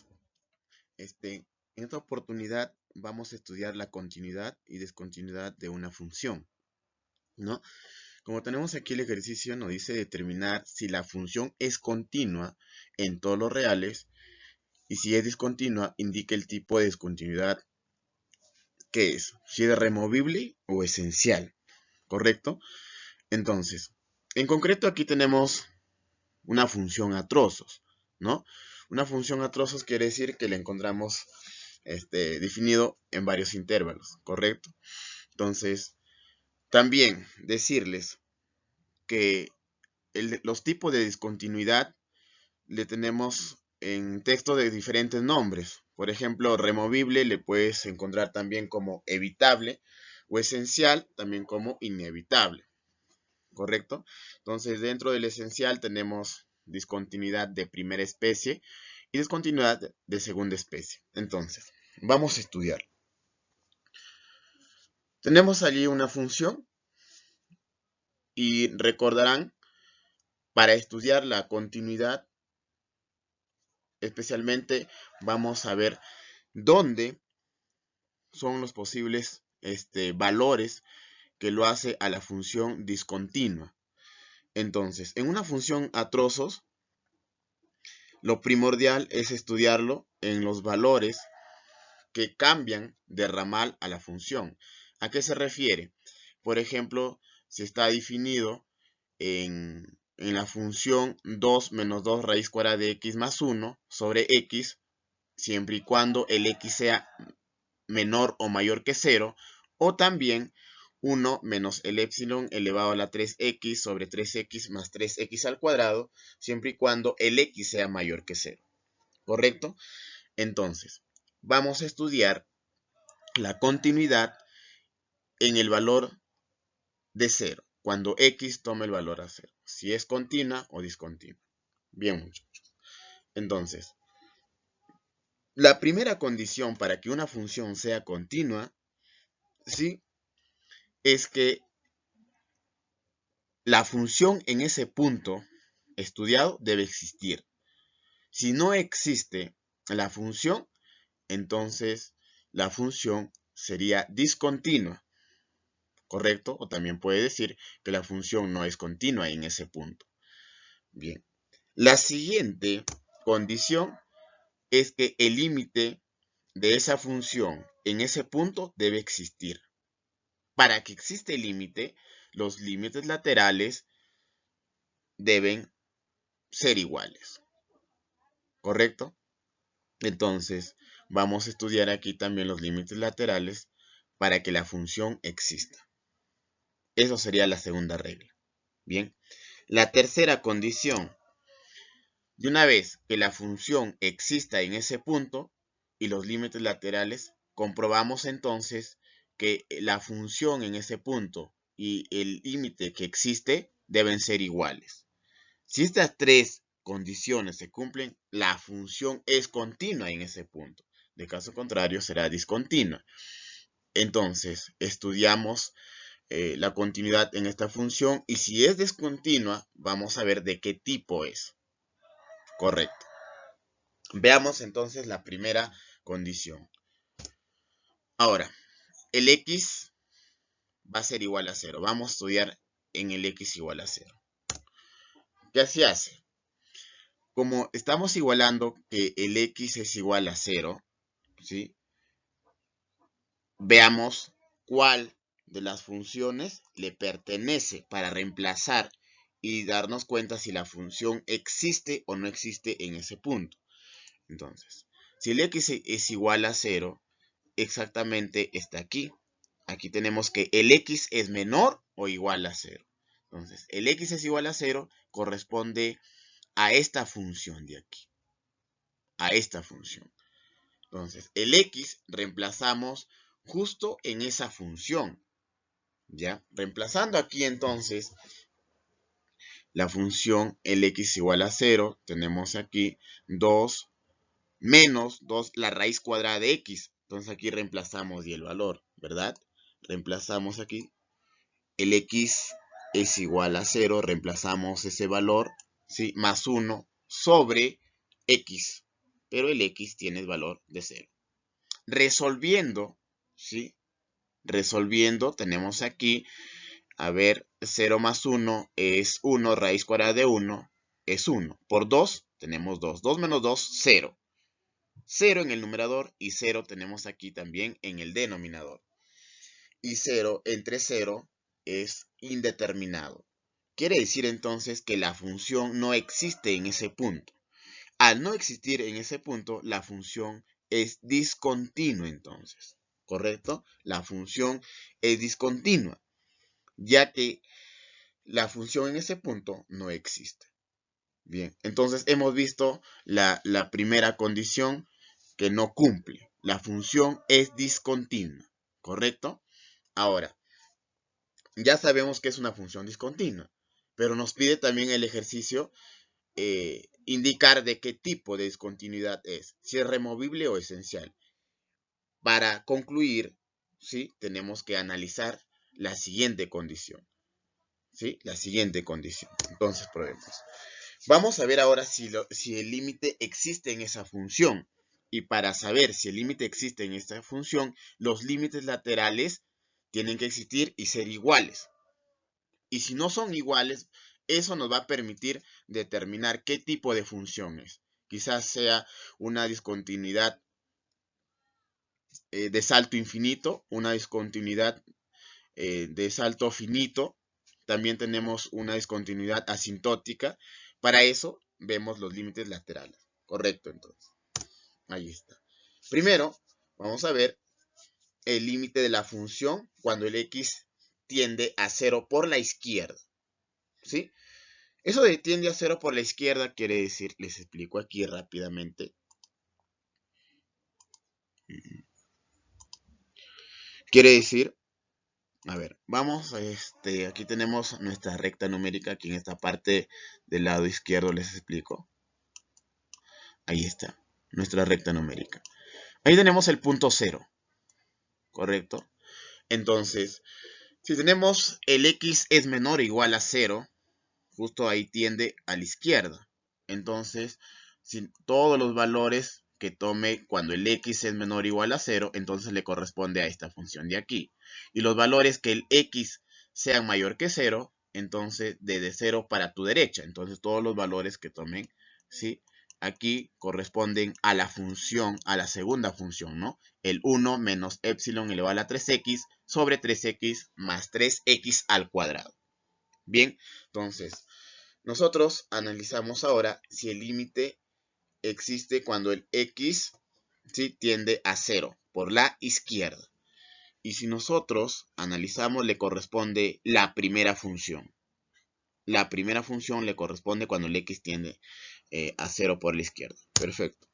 amigos, en esta oportunidad vamos a estudiar la continuidad y discontinuidad de una función, ¿no? Como tenemos aquí el ejercicio, nos dice determinar si la función es continua en todos los reales y si es discontinua, indica el tipo de discontinuidad que es, si es removible o esencial, ¿correcto? Entonces, en concreto aquí tenemos una función a trozos, ¿no? Una función a trozos quiere decir que la encontramos definido en varios intervalos, ¿correcto? Entonces, también decirles que los tipos de discontinuidad le tenemos en texto de diferentes nombres. Por ejemplo, removible le puedes encontrar también como evitable o esencial también como inevitable, ¿correcto? Entonces, dentro del esencial tenemos discontinuidad de primera especie y discontinuidad de segunda especie. Entonces, vamos a estudiar. Tenemos allí una función y recordarán, para estudiar la continuidad, especialmente vamos a ver dónde son los posibles valores que lo hace a la función discontinua. Entonces, en una función a trozos, lo primordial es estudiarlo en los valores que cambian de ramal a la función. ¿A qué se refiere? Por ejemplo, si está definido en la función 2 menos 2 raíz cuadrada de x más 1 sobre x, siempre y cuando el x sea menor o mayor que 0, o también 1 menos el épsilon elevado a la 3x sobre 3x más 3x al cuadrado, siempre y cuando el x sea mayor que 0. ¿Correcto? Entonces, vamos a estudiar la continuidad en el valor de 0, cuando x tome el valor a 0, si es continua o discontinua. Bien, muchachos. Entonces, la primera condición para que una función sea continua, ¿sí?, es que la función en ese punto estudiado debe existir. Si no existe la función, entonces la función sería discontinua, ¿correcto? O también puede decir que la función no es continua en ese punto. Bien. La siguiente condición es que el límite de esa función en ese punto debe existir. Para que exista el límite, los límites laterales deben ser iguales, ¿correcto? Entonces, vamos a estudiar aquí también los límites laterales para que la función exista. Eso sería la segunda regla. Bien, la tercera condición, de una vez que la función exista en ese punto y los límites laterales, comprobamos entonces que la función en ese punto y el límite que existe deben ser iguales. Si estas tres condiciones se cumplen, la función es continua en ese punto. De caso contrario, será discontinua. Entonces, estudiamos la continuidad en esta función y si es discontinua, vamos a ver de qué tipo es. Correcto. Veamos entonces la primera condición. Ahora, el x va a ser igual a 0. Vamos a estudiar en el x igual a 0. ¿Qué se hace? Como estamos igualando que el x es igual a 0, ¿sí?, veamos cuál de las funciones le pertenece para reemplazar y darnos cuenta si la función existe o no existe en ese punto. Entonces, si el x es igual a 0, exactamente está aquí. Aquí tenemos que el x es menor o igual a 0. Entonces, el x es igual a 0 corresponde a esta función de aquí. A esta función. Entonces, el x reemplazamos justo en esa función. ¿Ya? Reemplazando aquí entonces la función el x igual a 0, tenemos aquí 2 menos 2 la raíz cuadrada de x. Entonces aquí reemplazamos y el valor, ¿verdad? Reemplazamos aquí. El x es igual a 0, reemplazamos ese valor, ¿sí?, más 1 sobre x. pero el x tiene el valor de 0. Resolviendo, ¿sí? Resolviendo, tenemos aquí, a ver, 0 más 1 es 1, raíz cuadrada de 1 es 1. Por 2 tenemos 2. 2 menos 2, 0. 0 en el numerador y 0 tenemos aquí también en el denominador. Y 0 entre 0 es indeterminado. Quiere decir entonces que la función no existe en ese punto. Al no existir en ese punto, la función es discontinua entonces. ¿Correcto? La función es discontinua, ya que la función en ese punto no existe. Bien, entonces hemos visto la primera condición que no cumple. La función es discontinua, ¿correcto? Ahora, ya sabemos que es una función discontinua, pero nos pide también el ejercicio indicar de qué tipo de discontinuidad es, si es removible o esencial. Para concluir, ¿sí? Tenemos que analizar la siguiente condición. ¿Sí? La siguiente condición. Entonces, probemos. Vamos a ver ahora si el límite existe en esa función. Y para saber si el límite existe en esta función, los límites laterales tienen que existir y ser iguales. Y si no son iguales, eso nos va a permitir determinar qué tipo de función es. Quizás sea una discontinuidad de salto infinito, una discontinuidad de salto finito. También tenemos una discontinuidad asintótica. Para eso vemos los límites laterales. Correcto, entonces. Ahí está. Primero, vamos a ver el límite de la función cuando el x tiende a 0 por la izquierda. ¿Sí? Eso de tiende a 0 por la izquierda quiere decir, les explico aquí rápidamente. Quiere decir, a ver, vamos, aquí tenemos nuestra recta numérica, aquí en esta parte del lado izquierdo les explico. Ahí está, nuestra recta numérica. Ahí tenemos el punto 0, ¿correcto? Entonces, si tenemos el x es menor o igual a 0, justo ahí tiende a la izquierda. Entonces, si todos los valores que tome cuando el x es menor o igual a 0, entonces le corresponde a esta función de aquí. Y los valores que el x sean mayor que 0, entonces desde 0 para tu derecha. Entonces todos los valores que tomen, ¿sí? Aquí corresponden a la función, a la segunda función, ¿no? El 1 menos epsilon elevado a la 3x sobre 3x más 3x al cuadrado. Bien, entonces, nosotros analizamos ahora si el límite existe cuando el x, ¿sí?, tiende a 0 por la izquierda. Y si nosotros analizamos, le corresponde la primera función. La primera función le corresponde cuando el x tiende a 0 por la izquierda. Perfecto.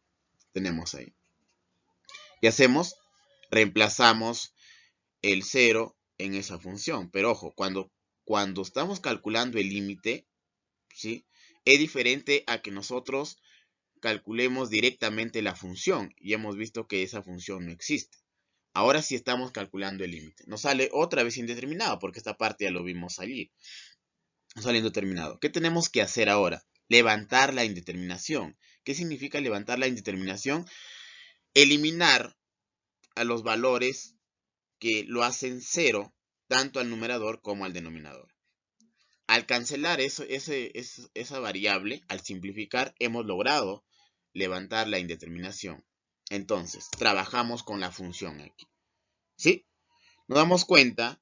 Tenemos ahí. ¿Qué hacemos? Reemplazamos el 0 en esa función. Pero ojo, cuando estamos calculando el límite, ¿sí?, es diferente a que nosotros calculemos directamente la función. Y hemos visto que esa función no existe. Ahora sí estamos calculando el límite. Nos sale otra vez indeterminado, porque esta parte ya lo vimos allí. Nos sale indeterminado. ¿Qué tenemos que hacer ahora? Levantar la indeterminación. ¿Qué significa levantar la indeterminación? Eliminar a los valores que lo hacen 0, tanto al numerador como al denominador. Al cancelar esa variable, al simplificar, hemos logrado levantar la indeterminación. Entonces, trabajamos con la función aquí. ¿Sí? Nos damos cuenta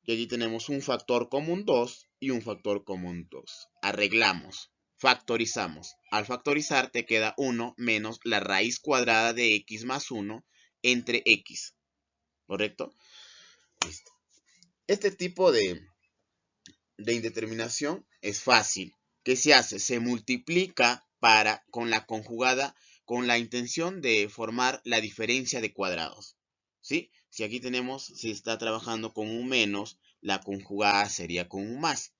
que aquí tenemos un factor común 2 y un factor común 2. Arreglamos, factorizamos. Al factorizar te queda 1 menos la raíz cuadrada de x más 1 entre x. ¿Correcto? Listo. Este tipo de indeterminación es fácil. ¿Qué se hace? Se multiplica con la conjugada con la intención de formar la diferencia de cuadrados. ¿Sí? Si aquí tenemos, si está trabajando con un menos, la conjugada sería con un más.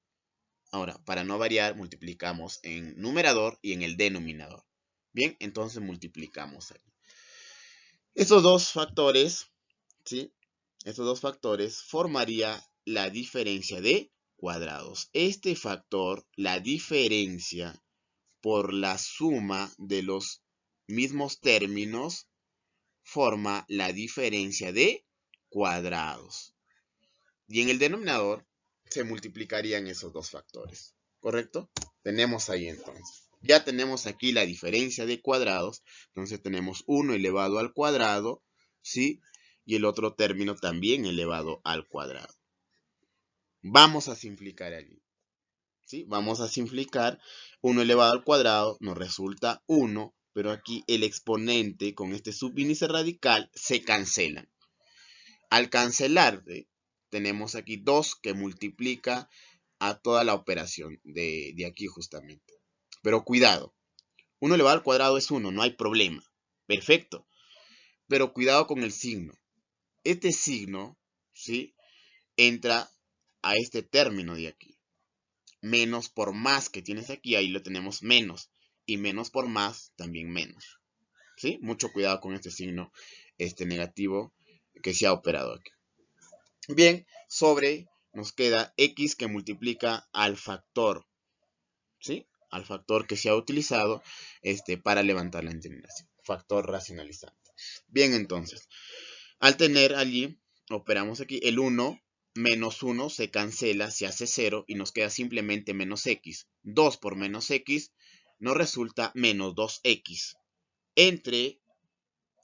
Ahora, para no variar, multiplicamos en numerador y en el denominador. Bien, entonces multiplicamos aquí. Estos dos factores, ¿sí?, estos dos factores formaría la diferencia de cuadrados. Este factor, la diferencia por la suma de los mismos términos forma la diferencia de cuadrados. Y en el denominador se multiplicarían esos dos factores, ¿correcto? Tenemos ahí entonces. Ya tenemos aquí la diferencia de cuadrados. Entonces tenemos 1 elevado al cuadrado, ¿sí? Y el otro término también elevado al cuadrado. Vamos a simplificar allí, ¿sí? Vamos a simplificar. 1 elevado al cuadrado nos resulta 1, pero aquí el exponente con este subíndice radical se cancelan. Al cancelarse, tenemos aquí 2 que multiplica a toda la operación de aquí justamente. Pero cuidado, 1 elevado al cuadrado es 1, no hay problema. Perfecto. Pero cuidado con el signo. Este signo, ¿sí?, entra a este término de aquí. Menos por más que tienes aquí, ahí lo tenemos menos. Y menos por más, también menos. ¿Sí? Mucho cuidado con este signo negativo que se ha operado aquí. Bien, sobre nos queda x que multiplica al factor, ¿sí? Al factor que se ha utilizado para levantar la indeterminación. Factor racionalizante. Bien, entonces, al tener allí, operamos aquí el 1 menos 1 se cancela, se hace 0 y nos queda simplemente menos x. 2 por menos x nos resulta menos 2x entre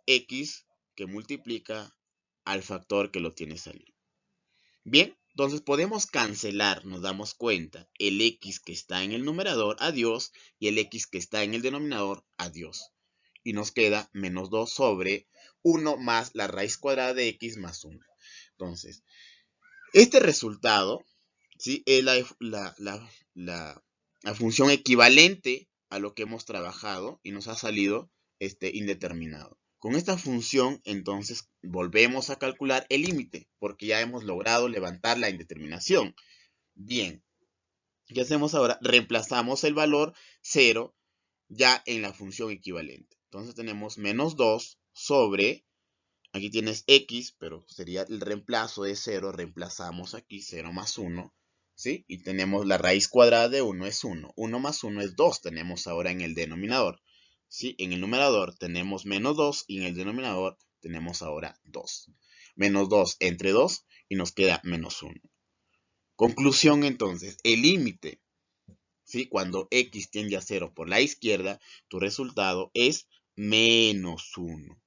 x que multiplica al factor que lo tiene allí. Bien, entonces podemos cancelar, nos damos cuenta, el x que está en el numerador, adiós, y el x que está en el denominador, adiós. Y nos queda menos 2 sobre 1 más la raíz cuadrada de x más 1. Entonces, este resultado, ¿sí?, es la función equivalente a lo que hemos trabajado y nos ha salido indeterminado. Con esta función, entonces, volvemos a calcular el límite, porque ya hemos logrado levantar la indeterminación. Bien, ¿qué hacemos ahora? Reemplazamos el valor 0 ya en la función equivalente. Entonces tenemos menos 2 sobre, aquí tienes x, pero sería el reemplazo de 0, reemplazamos aquí 0 más 1, ¿sí? Y tenemos la raíz cuadrada de 1 es 1. 1 más 1 es 2, tenemos ahora en el denominador. ¿Sí? En el numerador tenemos menos 2 y en el denominador tenemos ahora 2. Menos 2 entre 2 y nos queda menos 1. Conclusión entonces, el límite, ¿sí?, cuando x tiende a 0 por la izquierda, tu resultado es menos 1.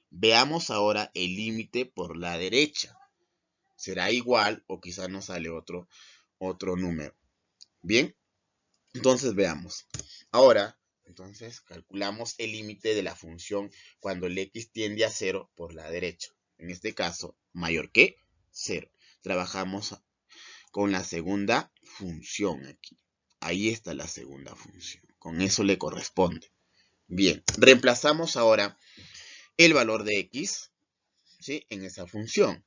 Veamos ahora el límite por la derecha. Será igual o quizás nos sale otro número. Bien, entonces veamos. Ahora, entonces calculamos el límite de la función cuando el x tiende a 0 por la derecha. En este caso, mayor que 0. Trabajamos con la segunda función aquí. Ahí está la segunda función. Con eso le corresponde. Bien, reemplazamos ahora el valor de x, ¿sí?, en esa función.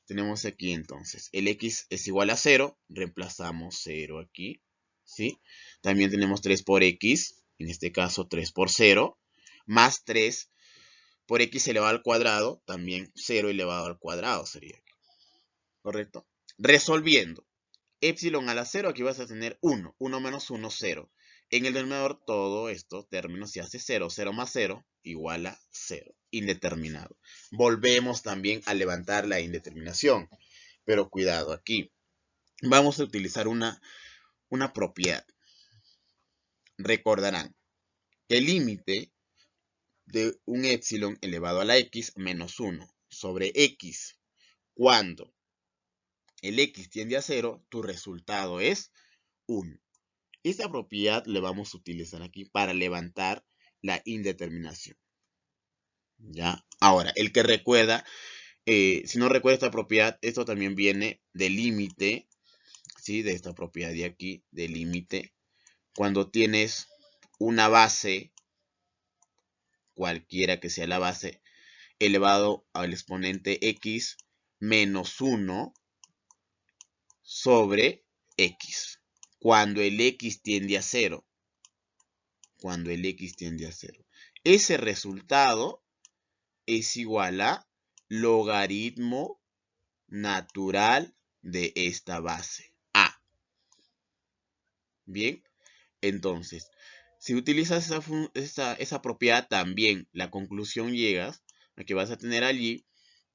Tenemos aquí entonces, el x es igual a 0, reemplazamos 0 aquí, ¿sí? También tenemos 3 por x, en este caso 3 por 0, más 3 por x elevado al cuadrado, también 0 elevado al cuadrado sería aquí, ¿correcto? Resolviendo, epsilon a la 0, aquí vas a tener 1, 1 menos 1, 0. En el denominador, todo esto, término se hace 0, 0 más 0, igual a 0, indeterminado. Volvemos también a levantar la indeterminación, pero cuidado aquí. Vamos a utilizar una propiedad. Recordarán que el límite de un epsilon elevado a la x menos 1 sobre x, cuando el x tiende a 0, tu resultado es 1. Esta propiedad le vamos a utilizar aquí para levantar la indeterminación. ¿Ya? Ahora, el que recuerda, si no recuerda esta propiedad, esto también viene del límite, ¿sí?, de esta propiedad de aquí, del límite, cuando tienes una base, cualquiera que sea la base, elevado al exponente x menos 1 sobre x. Cuando el x tiende a 0. Cuando el x tiende a 0. Ese resultado es igual a logaritmo natural de esta base, a. Bien, entonces, Si utilizas esa propiedad también, la conclusión llegas a que vas a tener allí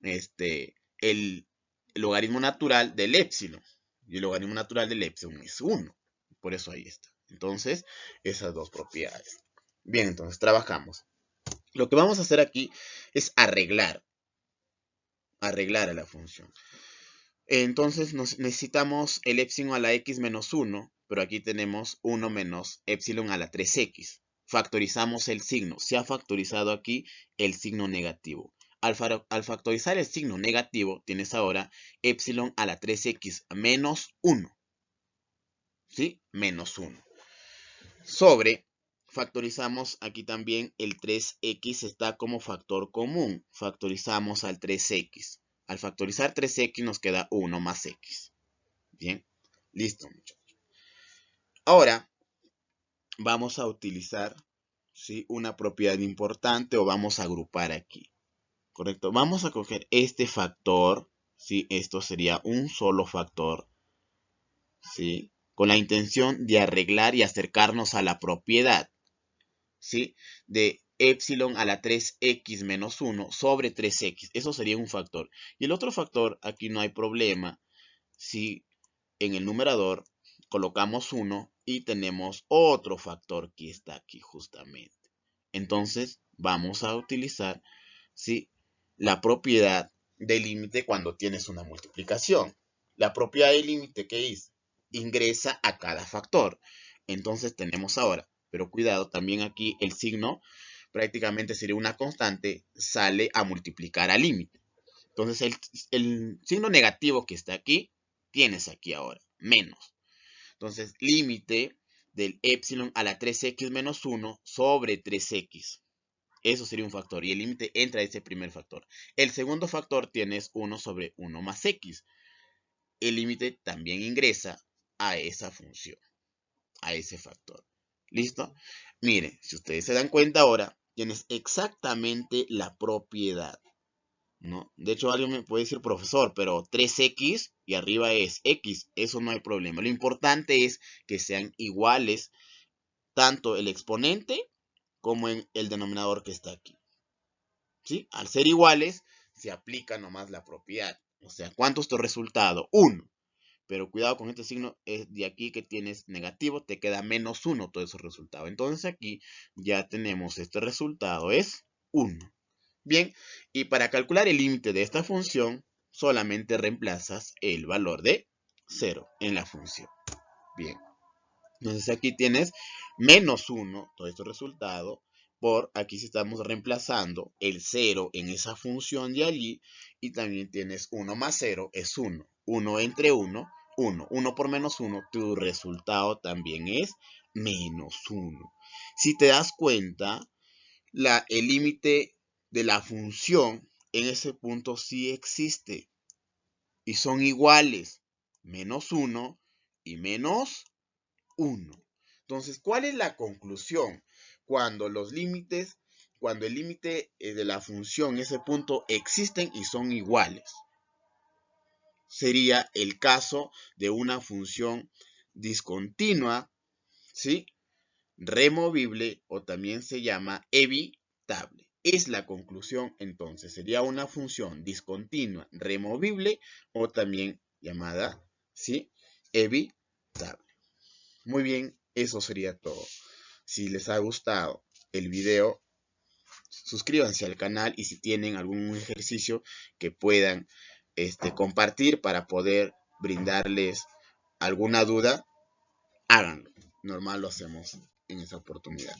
el logaritmo natural del épsilon. Y el logaritmo natural del épsilon es 1. Por eso ahí está. Entonces, esas dos propiedades. Bien, entonces trabajamos. Lo que vamos a hacer aquí es arreglar a la función. Entonces necesitamos el épsilon a la x menos 1, pero aquí tenemos 1 menos épsilon a la 3x. Factorizamos el signo. Se ha factorizado aquí el signo negativo. Al factorizar el signo negativo, tienes ahora épsilon a la 3x menos 1. ¿Sí? Menos 1. Sobre, factorizamos aquí también el 3x está como factor común. Factorizamos al 3x. Al factorizar 3x nos queda 1 más x. Bien, listo, muchachos. Ahora vamos a utilizar, ¿sí?, una propiedad importante o vamos a agrupar aquí. ¿Correcto? Vamos a coger este factor, ¿sí? Esto sería un solo factor, ¿sí?, con la intención de arreglar y acercarnos a la propiedad, ¿sí?, de épsilon a la 3x menos 1 sobre 3x. Eso sería un factor. Y el otro factor, aquí no hay problema. Si en el numerador colocamos 1 y tenemos otro factor que está aquí justamente. Entonces vamos a utilizar, ¿sí?, la propiedad del límite cuando tienes una multiplicación. La propiedad del límite, ¿qué es? Ingresa a cada factor. Entonces tenemos ahora, pero cuidado, también aquí el signo prácticamente sería una constante, sale a multiplicar al límite. Entonces el signo negativo que está aquí, tienes aquí ahora, menos. Entonces límite del épsilon a la 3x menos 1 sobre 3x. Eso sería un factor y el límite entra a ese primer factor. El segundo factor tienes 1 sobre 1 más x. El límite también ingresa a esa función, a ese factor. ¿Listo? Miren, si ustedes se dan cuenta ahora, tienes exactamente la propiedad, ¿no? De hecho, alguien me puede decir, profesor, pero 3x y arriba es x. Eso no hay problema. Lo importante es que sean iguales tanto el exponente como en el denominador que está aquí. ¿Sí? Al ser iguales, se aplica nomás la propiedad. O sea, ¿cuánto es tu resultado? 1. Pero cuidado con este signo de aquí que tienes negativo, te queda menos 1 todo ese resultado. Entonces aquí ya tenemos este resultado, es 1. Bien, y para calcular el límite de esta función, solamente reemplazas el valor de 0 en la función. Bien, entonces aquí tienes menos 1, todo este resultado, por aquí estamos reemplazando el 0 en esa función de allí, y también tienes 1 más 0 es 1. 1 entre 1, 1. 1 por menos 1, tu resultado también es menos 1. Si te das cuenta, el límite de la función en ese punto sí existe y son iguales, menos 1 y menos 1. Entonces, ¿cuál es la conclusión? Cuando el límite de la función en ese punto existen y son iguales. Sería el caso de una función discontinua, ¿sí?, removible o también se llama evitable. Es la conclusión entonces. Sería una función discontinua, removible o también llamada, ¿sí?, evitable. Muy bien, eso sería todo. Si les ha gustado el video, suscríbanse al canal y si tienen algún ejercicio que puedan compartir para poder brindarles alguna duda, háganlo. Normal lo hacemos en esa oportunidad.